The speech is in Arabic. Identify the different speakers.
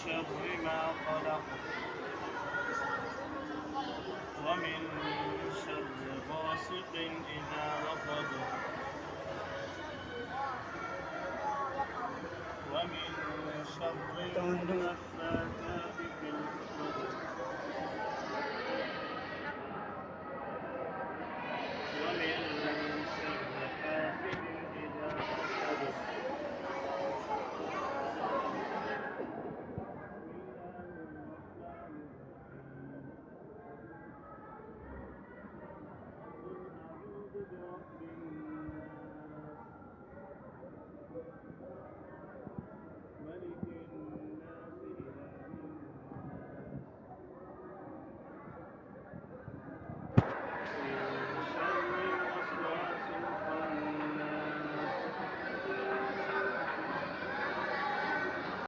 Speaker 1: شر ما خلق ومن شر غاسق إذا وقب ومن شر النفاثات